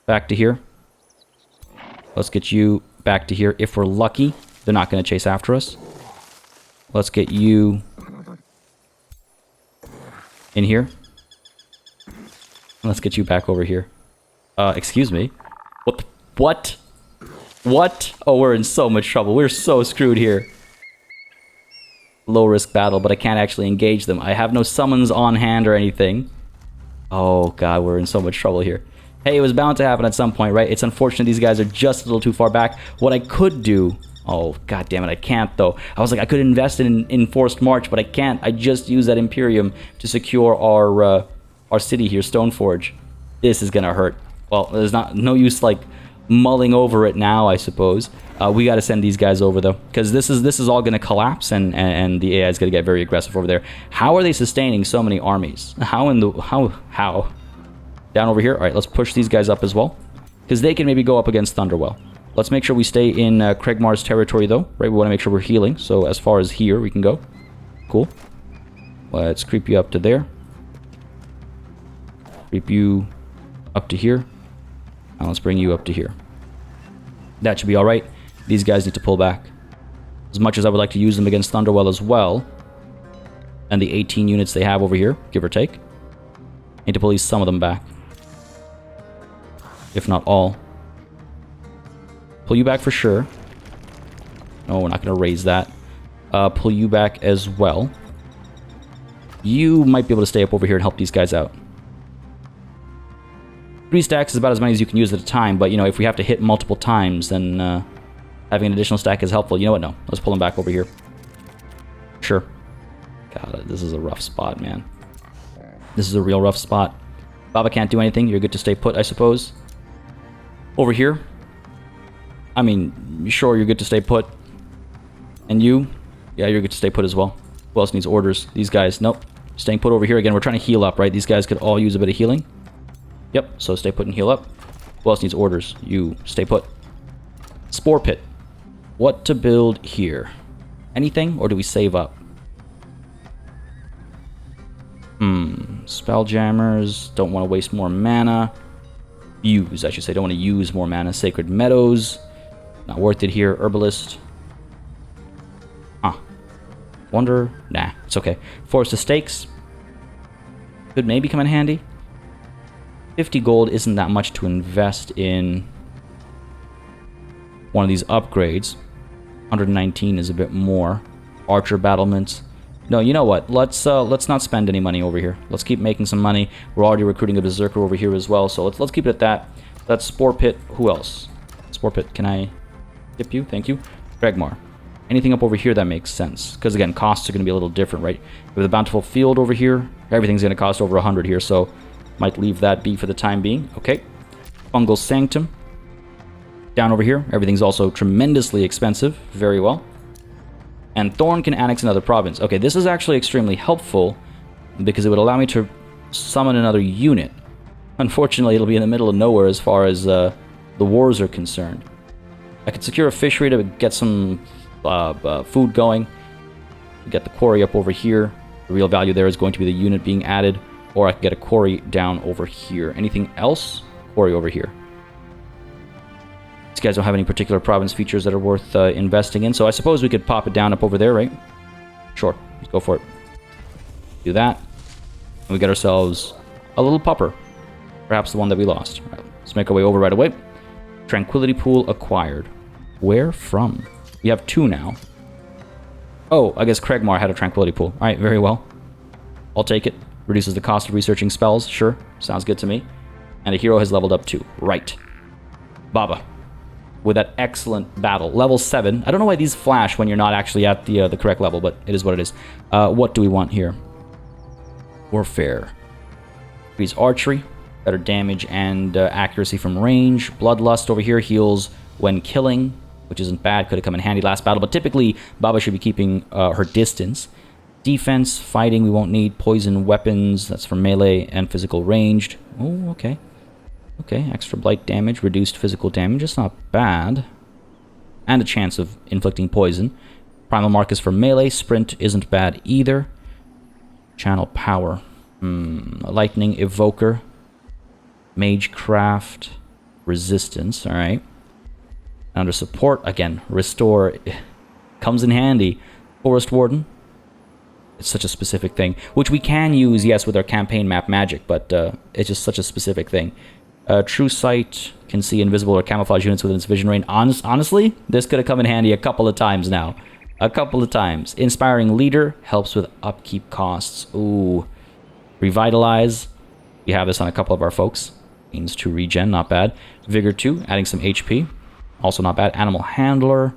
Speaker 1: back to here. Let's get you back to here. If we're lucky, they're not going to chase after us. Let's get you in here. Let's get you back over here. Excuse me. What? What? Oh, we're in so much trouble. We're so screwed here. Low risk battle, but I can't actually engage them. I have no summons on hand or anything. Oh, God, we're in so much trouble here. Hey, it was bound to happen at some point, right? It's unfortunate these guys are just a little too far back. What I could do... Oh, God damn it, I can't, though. I was like, I could invest in Enforced March, but I can't. I just used that Imperium to secure our city here, Stoneforge. This is gonna hurt. Well, there's no use, like, mulling over it now, I suppose. We gotta send these guys over, though, because this is all gonna collapse, and the AI is gonna get very aggressive over there. How are they sustaining so many armies? How? Down over here? Alright, let's push these guys up as well, because they can maybe go up against Thunderwell. Let's make sure we stay in Craigmar's territory, though. Right, we want to make sure we're healing. So as far as here, we can go. Cool. Let's creep you up to there. Creep you up to here. And let's bring you up to here. That should be alright. These guys need to pull back. As much as I would like to use them against Thunderwell as well, and the 18 units they have over here, give or take, need to pull at least some of them back. If not all. Pull you back for sure. No, we're not going to raise that. Pull you back as well. You might be able to stay up over here and help these guys out. 3 stacks is about as many as you can use at a time, but, you know, if we have to hit multiple times, then having an additional stack is helpful. You know what? No. Let's pull them back over here. Sure. God, this is a rough spot, man. This is a real rough spot. Baba can't do anything. You're good to stay put, I suppose. Over here. I mean, sure, you're good to stay put. And you? Yeah, you're good to stay put as well. Who else needs orders? These guys. Nope. Staying put over here. Again, we're trying to heal up, right? These guys could all use a bit of healing. Yep, so stay put and heal up. Who else needs orders? You. Stay put. Spore Pit. What to build here? Anything? Or do we save up? Spelljammers. Don't want to waste more mana. Use, I should say. Don't want to use more mana. Sacred Meadows. Not worth it here. Herbalist. Wonder. Nah, it's okay. Forest of Stakes. Could maybe come in handy. 50 gold isn't that much to invest in one of these upgrades. 119 is a bit more. Archer battlements. No, you know what? Let's not spend any money over here. Let's keep making some money. We're already recruiting a berserker over here as well, so let's keep it at that. That's Spore Pit. Who else? Spore Pit. Can I tip you? Thank you. Gregmar. Anything up over here that makes sense? Because again, costs are going to be a little different, right? With a bountiful field over here, everything's going to cost over 100 here, so might leave that be for the time being. Okay. Fungal Sanctum. Down over here, everything's also tremendously expensive. Very well. And Thorn can annex another province. Okay, this is actually extremely helpful because it would allow me to summon another unit. Unfortunately, it'll be in the middle of nowhere as far as the wars are concerned. I could secure a fishery to get some food going. Get the quarry up over here. The real value there is going to be the unit being added. Or I could get a quarry down over here. Anything else? Quarry over here. These guys don't have any particular province features that are worth investing in, so I suppose we could pop it down up over there, right? Sure, let's go for it. Do that. And we get ourselves a little pupper. Perhaps the one that we lost. All right, let's make our way over right away. Tranquility Pool acquired. Where from? We have 2 now. Oh, I guess Craigmar had a Tranquility Pool. Alright, very well. I'll take it. Reduces the cost of researching spells. Sure, sounds good to me. And a hero has leveled up too. Right. Baba. With that excellent battle. Level 7. I don't know why these flash when you're not actually at the correct level, but it is what it is. What do we want here? Warfare. Increase archery. Better damage and accuracy from range. Bloodlust over here heals when killing, which isn't bad. Could have come in handy last battle, but typically Baba should be keeping her distance. Defense, fighting, we won't need. Poison weapons, that's for melee and physical ranged. Oh, okay. Okay, extra blight damage, reduced physical damage. It's not bad. And a chance of inflicting poison. Primal Marcus for melee. Sprint isn't bad either. Channel power. Lightning Evoker. Magecraft. Resistance, alright. Under support, again, restore comes in handy. Forest Warden. It's such a specific thing, which we can use, yes, with our campaign map magic, but it's just such a specific thing. True Sight can see invisible or camouflage units within its vision range. Honestly, this could have come in handy a couple of times now. A couple of times. Inspiring Leader helps with upkeep costs. Ooh. Revitalize. We have this on a couple of our folks. Means 2 regen, not bad. Vigor 2, adding some HP. Also not bad. Animal Handler.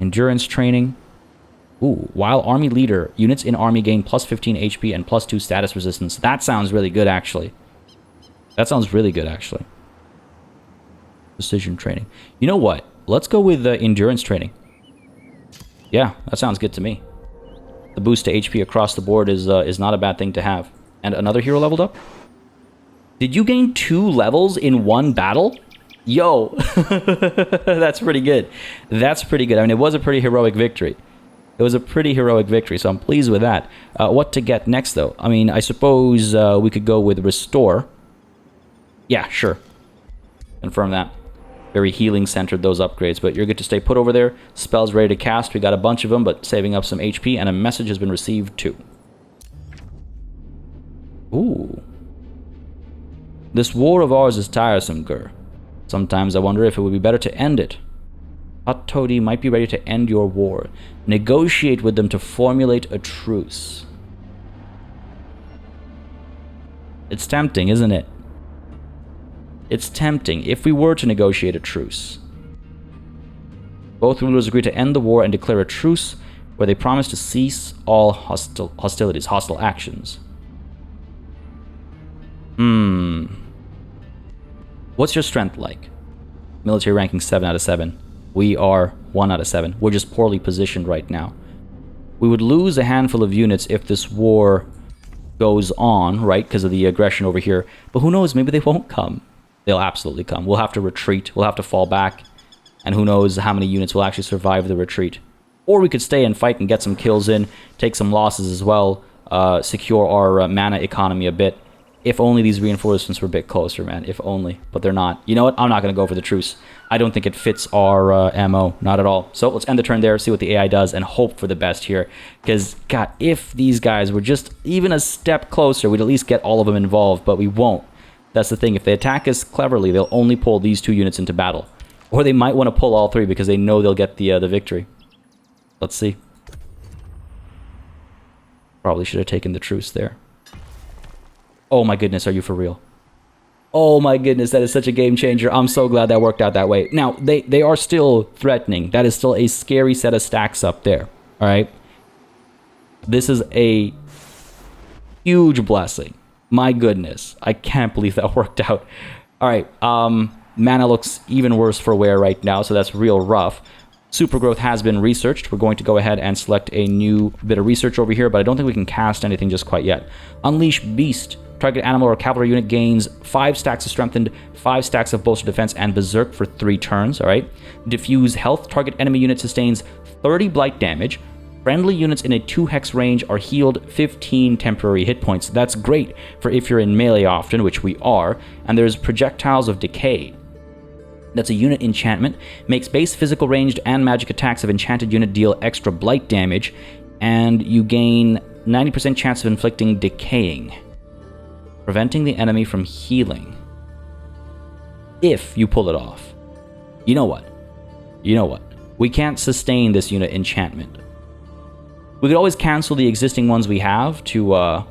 Speaker 1: Endurance Training. Ooh, while Army Leader, units in Army gain plus 15 HP and plus 2 status resistance. That sounds really good, actually. That sounds really good, actually. Precision Training. You know what? Let's go with Endurance Training. Yeah, that sounds good to me. The boost to HP across the board is not a bad thing to have. And another hero leveled up? Did you gain 2 levels in one battle? Yo! That's pretty good. That's pretty good. I mean, it was a pretty heroic victory. It was a pretty heroic victory, so I'm pleased with that. What to get next, though? I mean, I suppose we could go with Restore. Yeah, sure. Confirm that. Very healing-centered, those upgrades, but you're good to stay put over there. Spells ready to cast. We got a bunch of them, but saving up some HP, and a message has been received, too. Ooh. This war of ours is tiresome, Gur. Sometimes I wonder if it would be better to end it. Hot Toady might be ready to end your war. Negotiate with them to formulate a truce. It's tempting, isn't it? It's tempting if we were to negotiate a truce. Both rulers agree to end the war and declare a truce where they promise to cease all hostilities, hostile actions. What's your strength like? Military ranking 7 out of 7. We are 1 out of 7. We're just poorly positioned right now. We would lose a handful of units if this war goes on, right? Because of the aggression over here. But who knows? Maybe they won't come. They'll absolutely come. We'll have to retreat. We'll have to fall back. And who knows how many units will actually survive the retreat. Or we could stay and fight and get some kills in. Take some losses as well. Secure our mana economy a bit. If only these reinforcements were a bit closer, man. If only. But they're not. You know what? I'm not going to go for the truce. I don't think it fits our MO. Not at all. So let's end the turn there, see what the AI does, and hope for the best here. Because, God, if these guys were just even a step closer, we'd at least get all of them involved. But we won't. That's the thing. If they attack us cleverly, they'll only pull these 2 units into battle. Or they might want to pull all 3 because they know they'll get the victory. Let's see. Probably should have taken the truce there. Oh my goodness, are you for real? Oh my goodness, that is such a game changer. I'm so glad that worked out that way. Now, they are still threatening. That is still a scary set of stacks up there. Alright? This is a huge blessing. My goodness. I can't believe that worked out. Alright, mana looks even worse for wear right now, so that's real rough. Super growth has been researched. We're going to go ahead and select a new bit of research over here, but I don't think we can cast anything just quite yet. Unleash Beast. Target animal or cavalry unit gains 5 stacks of strengthened, 5 stacks of bolster defense, and berserk for 3 turns. All right. Diffuse health. Target enemy unit sustains 30 blight damage. Friendly units in a 2 hex range are healed 15 temporary hit points. That's great for if you're in melee often, which we are. And there's projectiles of decay. That's a unit enchantment. Makes base physical ranged and magic attacks of enchanted unit deal extra blight damage, and you gain 90% chance of inflicting decaying, preventing the enemy from healing. If you pull it off. You know what? We can't sustain this unit enchantment. We could always cancel the existing ones we have to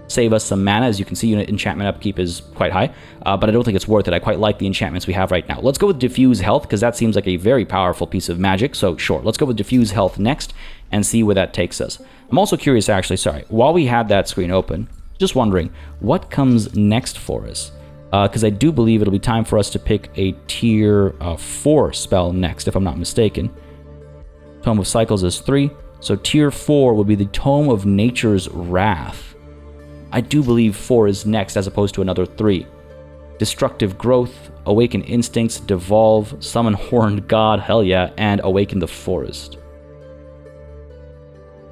Speaker 1: save us some mana. As you can see, unit enchantment upkeep is quite high, but I don't think it's worth it. I quite like the enchantments we have right now. Let's go with diffuse health, because that seems like a very powerful piece of magic. So sure, let's go with diffuse health next and see where that takes us. I'm also curious, actually, sorry, while we had that screen open, just wondering what comes next for us, because I do believe it'll be time for us to pick a tier 4 spell next, if I'm not mistaken. Tome of Cycles is 3, so tier 4 would be the Tome of Nature's Wrath. I do believe 4 is next, as opposed to another 3. Destructive Growth, Awaken Instincts, Devolve, Summon Horned God, hell yeah, and Awaken the Forest.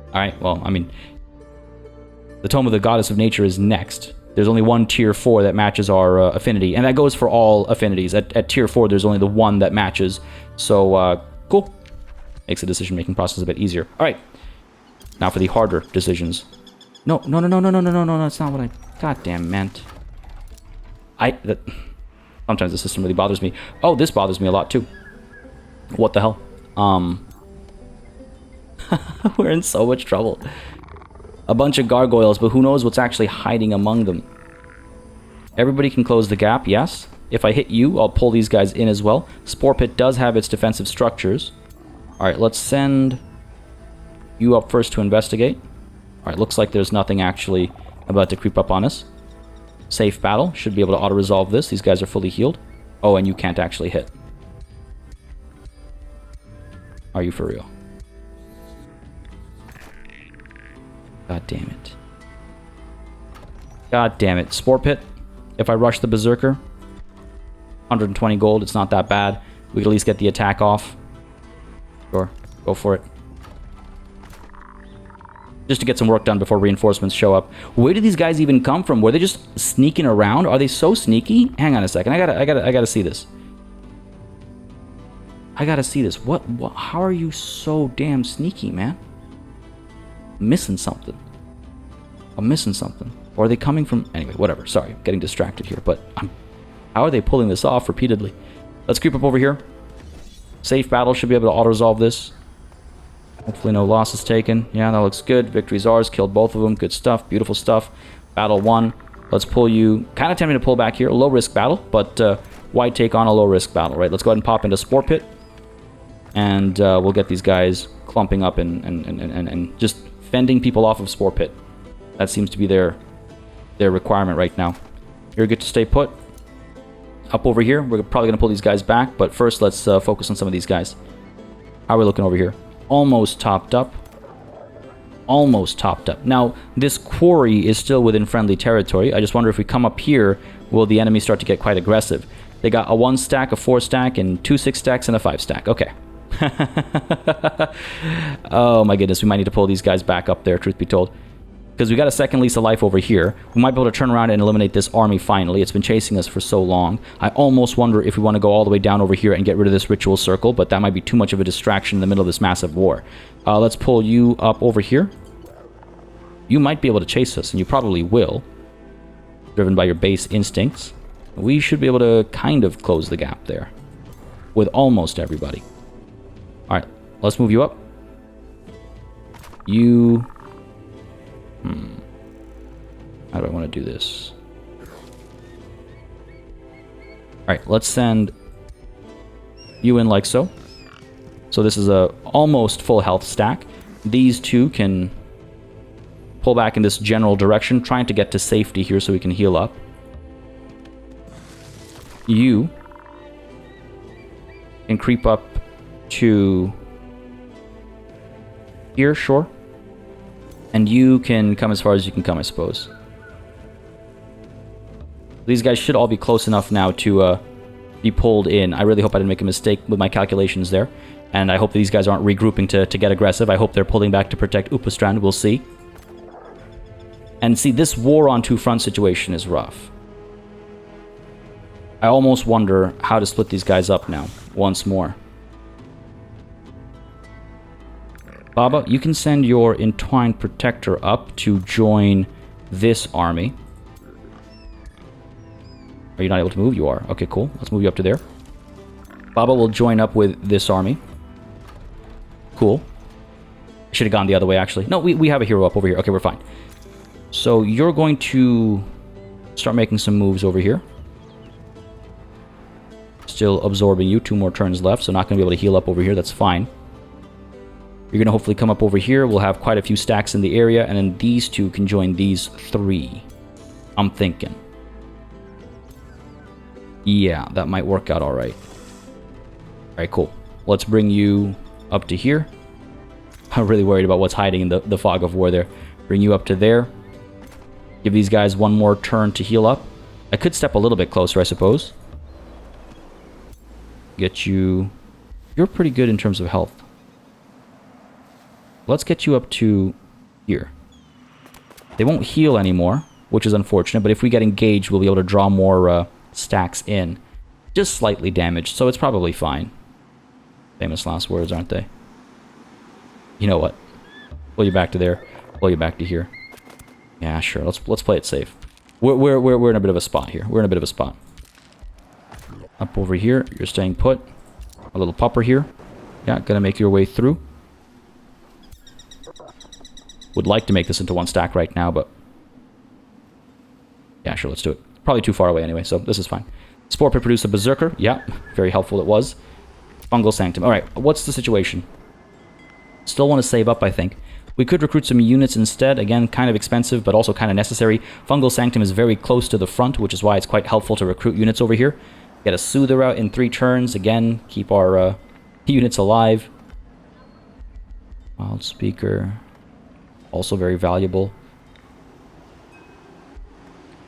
Speaker 1: Alright, well, I mean, the Tome of the Goddess of Nature is next. There's only one tier 4 that matches our affinity, and that goes for all affinities. At tier 4, there's only the one that matches, so cool. Makes the decision-making process a bit easier. Alright, now for the harder decisions. No, that's not what I goddamn meant. Sometimes the system really bothers me. Oh, this bothers me a lot too. What the hell? We're in so much trouble. A bunch of gargoyles, but who knows what's actually hiding among them. Everybody can close the gap, yes. If I hit you, I'll pull these guys in as well. Spore Pit does have its defensive structures. Alright, let's send you up first to investigate. Alright, looks like there's nothing actually about to creep up on us. Safe battle. Should be able to auto-resolve this. These guys are fully healed. Oh, and you can't actually hit. Are you for real? God damn it. God damn it. Spore Pit. If I rush the Berserker, 120 gold. It's not that bad. We can at least get the attack off. Sure. Go for it. Just to get some work done before reinforcements show up. Where did these guys even come from? Were they just sneaking around? Are they so sneaky? Hang on a second. I gotta see this. I gotta see this. What? How are you so damn sneaky, man? I'm missing something. I'm missing something. Or are they coming from... Anyway, whatever. Sorry, I'm getting distracted here. But how are they pulling this off repeatedly? Let's creep up over here. Safe battle should be able to auto-resolve this. Hopefully no losses taken. Yeah, that looks good. Victory's ours. Killed both of them. Good stuff. Beautiful stuff. Battle 1. Let's pull you... Kind of tempting to pull back here. Low-risk battle, but why take on a low-risk battle, right? Let's go ahead and pop into Spore Pit. And we'll get these guys clumping up and just fending people off of Spore Pit. That seems to be their requirement right now. You're good to stay put. Up over here. We're probably going to pull these guys back, but first let's focus on some of these guys. How are we looking over here? Almost topped up. Almost topped up. Now, this quarry is still within friendly territory. I just wonder if we come up here, will the enemy start to get quite aggressive? They got a 1 stack, a 4 stack, and 2 6 stacks, and a 5 stack. Okay. Oh my goodness, we might need to pull these guys back up there, truth be told. Because we got a second lease of life over here. We might be able to turn around and eliminate this army finally. It's been chasing us for so long. I almost wonder if we want to go all the way down over here and get rid of this ritual circle, but that might be too much of a distraction in the middle of this massive war. Let's pull you up over here. You might be able to chase us, and you probably will, driven by your base instincts. We should be able to kind of close the gap there with almost everybody. Alright, let's move you up. You... How do I want to do this? Alright, let's send you in like so. So this is a almost full health stack. These two can pull back in this general direction, trying to get to safety here so we can heal up. You can creep up to here, sure. And you can come as far as you can come, I suppose. These guys should all be close enough now to be pulled in. I really hope I didn't make a mistake with my calculations there. And I hope that these guys aren't regrouping to get aggressive. I hope they're pulling back to protect Upastrand. We'll see. And see, this war on two fronts situation is rough. I almost wonder how to split these guys up now, once more. Baba, you can send your Entwined Protector up to join this army. Are you not able to move? You are. Okay, cool. Let's move you up to there. Baba will join up with this army. Cool. Should have gone the other way, actually. No, we have a hero up over here. Okay, we're fine. So you're going to start making some moves over here. Still absorbing you. 2 more turns left, so not going to be able to heal up over here. That's fine. You're going to hopefully come up over here. We'll have quite a few stacks in the area, and then these 2 can join these 3. I'm thinking. Yeah, that might work out all right. All right, cool. Let's bring you up to here. I'm really worried about what's hiding in the fog of war there. Bring you up to there. Give these guys 1 more turn to heal up. I could step a little bit closer, I suppose. Get you... You're pretty good in terms of health. Let's get you up to here. They won't heal anymore, which is unfortunate, but if we get engaged, we'll be able to draw more stacks in. Just slightly damaged, so it's probably fine. Famous last words, aren't they? You know what? Pull you back to there. Pull you back to here. Yeah, sure. Let's play it safe. We're in a bit of a spot here. We're in a bit of a spot. Up over here. You're staying put. A little popper here. Yeah, gonna make your way through. Would like to make this into 1 stack right now, but... Yeah, sure, let's do it. Probably too far away anyway, so this is fine. Spore Pit produced a Berserker. Yeah, very helpful it was. Fungal Sanctum. Alright, what's the situation? Still want to save up, I think. We could recruit some units instead. Again, kind of expensive, but also kind of necessary. Fungal Sanctum is very close to the front, which is why it's quite helpful to recruit units over here. Get a Soother out in 3 turns. Again, keep our units alive. Wild Speaker. Also very valuable.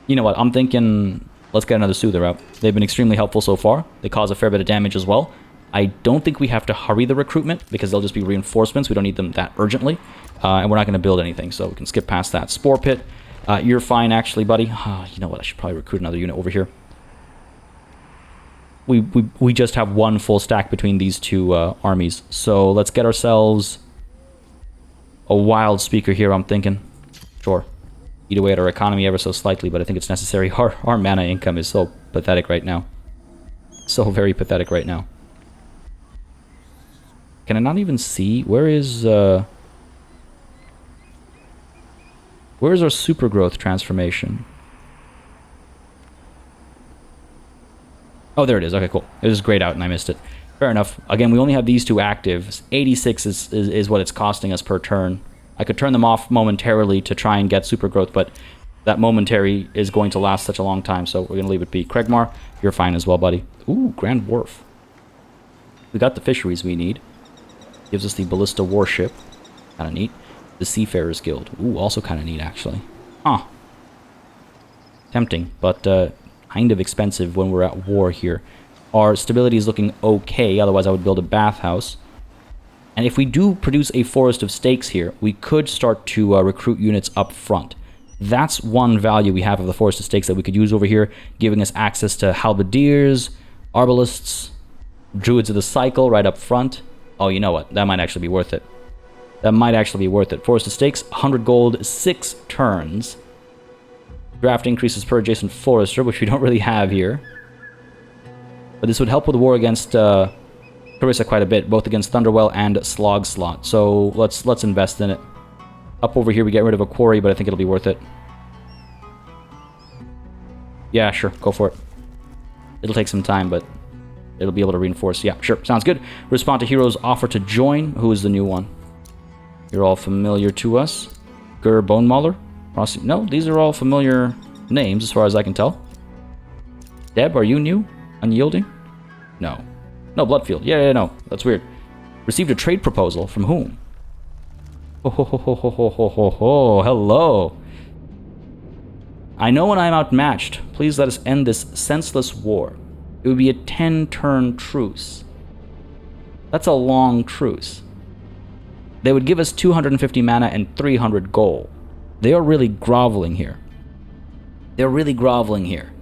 Speaker 1: You know what? I'm thinking... Let's get another Soother out. They've been extremely helpful so far. They cause a fair bit of damage as well. I don't think we have to hurry the recruitment, because they'll just be reinforcements. We don't need them that urgently. And we're not going to build anything, so we can skip past that. Spore Pit. You're fine, actually, buddy. You know what? I should probably recruit another unit over here. We just have 1 full stack between these 2 armies. So let's get ourselves a Wild Speaker here, I'm thinking. Sure. Eat away at our economy ever so slightly, but I think it's necessary. Our mana income is so pathetic right now. So very pathetic right now. Can I not even see? Where's our super growth transformation? Oh, there it is. Okay, cool. It was grayed out and I missed it. Fair enough. Again, we only have these 2 active. 86 is what it's costing us per turn. I could turn them off momentarily to try and get super growth, but that momentary is going to last such a long time, so we're going to leave it be. Kregmar, you're fine as well, buddy. Ooh, Grand Wharf. We got the fisheries we need. Gives us the Ballista Warship. Kind of neat. The Seafarers Guild. Ooh, also kind of neat, actually. Huh. Tempting, but kind of expensive when we're at war here. Our stability is looking okay, otherwise I would build a bathhouse. And if we do produce a Forest of Stakes here, we could start to recruit units up front. That's one value we have of the Forest of Stakes that we could use over here, giving us access to Halberdiers, Arbalists, Druids of the Cycle right up front. Oh, you know what? That might actually be worth it. That might actually be worth it. Forest of Stakes, 100 gold, 6 turns. Draft increases per adjacent forester, which we don't really have here. But this would help with the war against Clarissa quite a bit, both against Thunderwell and Slogslot. So let's invest in it. Up over here we get rid of a quarry, but I think it'll be worth it. Yeah, sure, go for it. It'll take some time, but it'll be able to reinforce. Yeah, sure, sounds good. Respond to heroes offer to join. Who is the new one? You're all familiar to us. Gur Bone Mauler? No, these are all familiar names as far as I can tell. Deb, are you new? Unyielding? No. No, Bloodfield. Yeah, no. That's weird. Received a trade proposal from whom? Oh, hello. I know when I'm outmatched. Please let us end this senseless war. It would be a 10-turn truce. That's a long truce. They would give us 250 mana and 300 gold. They are really groveling here. They're really groveling here.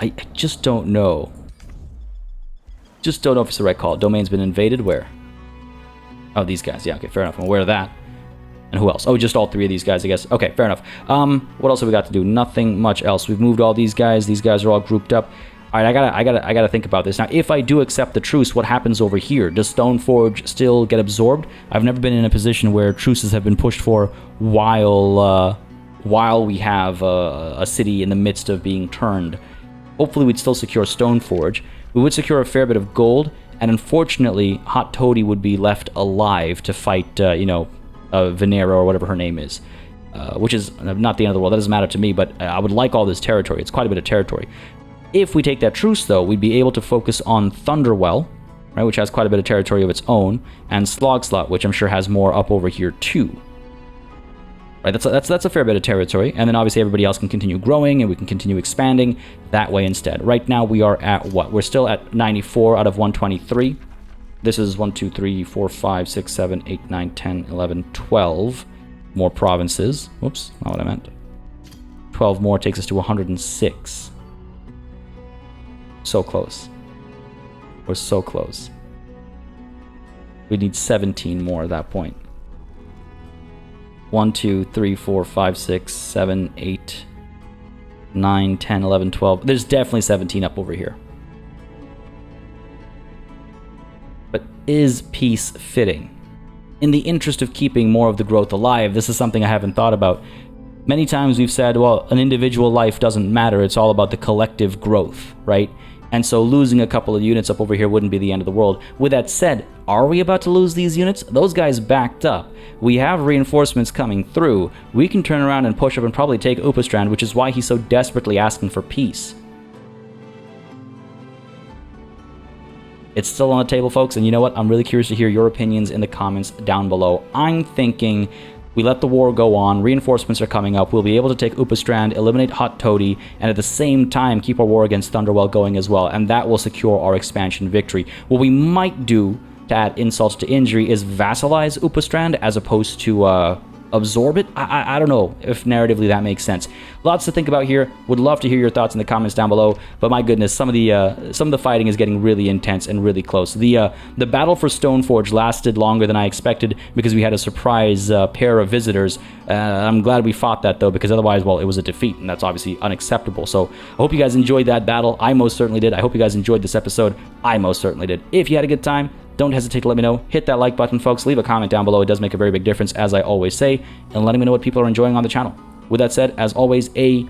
Speaker 1: I just don't know. Just don't know if it's the right call. Domain's been invaded. Where? Oh, these guys. Yeah, okay, fair enough. I'm aware of that. And who else? Oh, just all three of these guys, I guess. Okay, fair enough. What else have we got to do? Nothing much else. We've moved all these guys. These guys are all grouped up. All right, I gotta think about this. Now, if I do accept the truce, what happens over here? Does Stoneforge still get absorbed? I've never been in a position where truces have been pushed for while we have a city in the midst of being turned. Hopefully, we'd still secure Stoneforge. We would secure a fair bit of gold, and unfortunately, Hot Toady would be left alive to fight, Venera or whatever her name is. Which is not the end of the world. That doesn't matter to me, but I would like all this territory. It's quite a bit of territory. If we take that truce, though, we'd be able to focus on Thunderwell, right, which has quite a bit of territory of its own, and Slogslot, which I'm sure has more up over here too. Right, that's a fair bit of territory, and then obviously everybody else can continue growing, and we can continue expanding that way instead. Right now we are at what? We're still at 94 out of 123. This is 1, 2, 3, 4, 5, 6, 7, 8, 9, 10, 11, 12 more provinces. Whoops, not what I meant. 12 more takes us to 106. So close. We're so close. We need 17 more at that point. 1, 2, 3, 4, 5, 6, 7, 8, 9, 10, 11, 12. There's definitely 17 up over here. But is peace fitting? In the interest of keeping more of the growth alive, this is something I haven't thought about. Many times we've said, well, an individual life doesn't matter. It's all about the collective growth, right? And so losing a couple of units up over here wouldn't be the end of the world. With that said, are we about to lose these units? Those guys backed up. We have reinforcements coming through. We can turn around and push up and probably take Upastrand, which is why he's so desperately asking for peace. It's still on the table, folks, and you know what? I'm really curious to hear your opinions in the comments down below. I'm thinking we let the war go on, reinforcements are coming up, we'll be able to take Upastrand, eliminate Hot Toady, and at the same time keep our war against Thunderwell going as well, and that will secure our expansion victory. What we might do to add insult to injury is vassalize Upastrand as opposed to absorb it. I don't know if narratively that makes sense. Lots to think about here. Would love to hear your thoughts in the comments down below. But my goodness, some of the fighting is getting really intense and really close. The battle for Stoneforge lasted longer than I expected because we had a surprise pair of visitors. I'm glad we fought that though, because otherwise, well, it was a defeat, and that's obviously unacceptable. So I hope you guys enjoyed that battle. I most certainly did. I hope you guys enjoyed this episode. I most certainly did. If you had a good time, don't hesitate to let me know. Hit that like button, folks. Leave a comment down below. It does make a very big difference, as I always say, and letting me know what people are enjoying on the channel. With that said, as always, a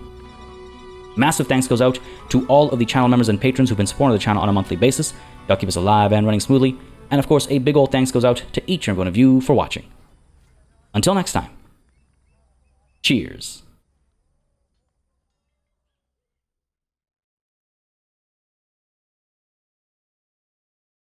Speaker 1: massive thanks goes out to all of the channel members and patrons who've been supporting the channel on a monthly basis. Y'all keep us alive and running smoothly. And of course, a big old thanks goes out to each and every one of you for watching. Until next time, cheers.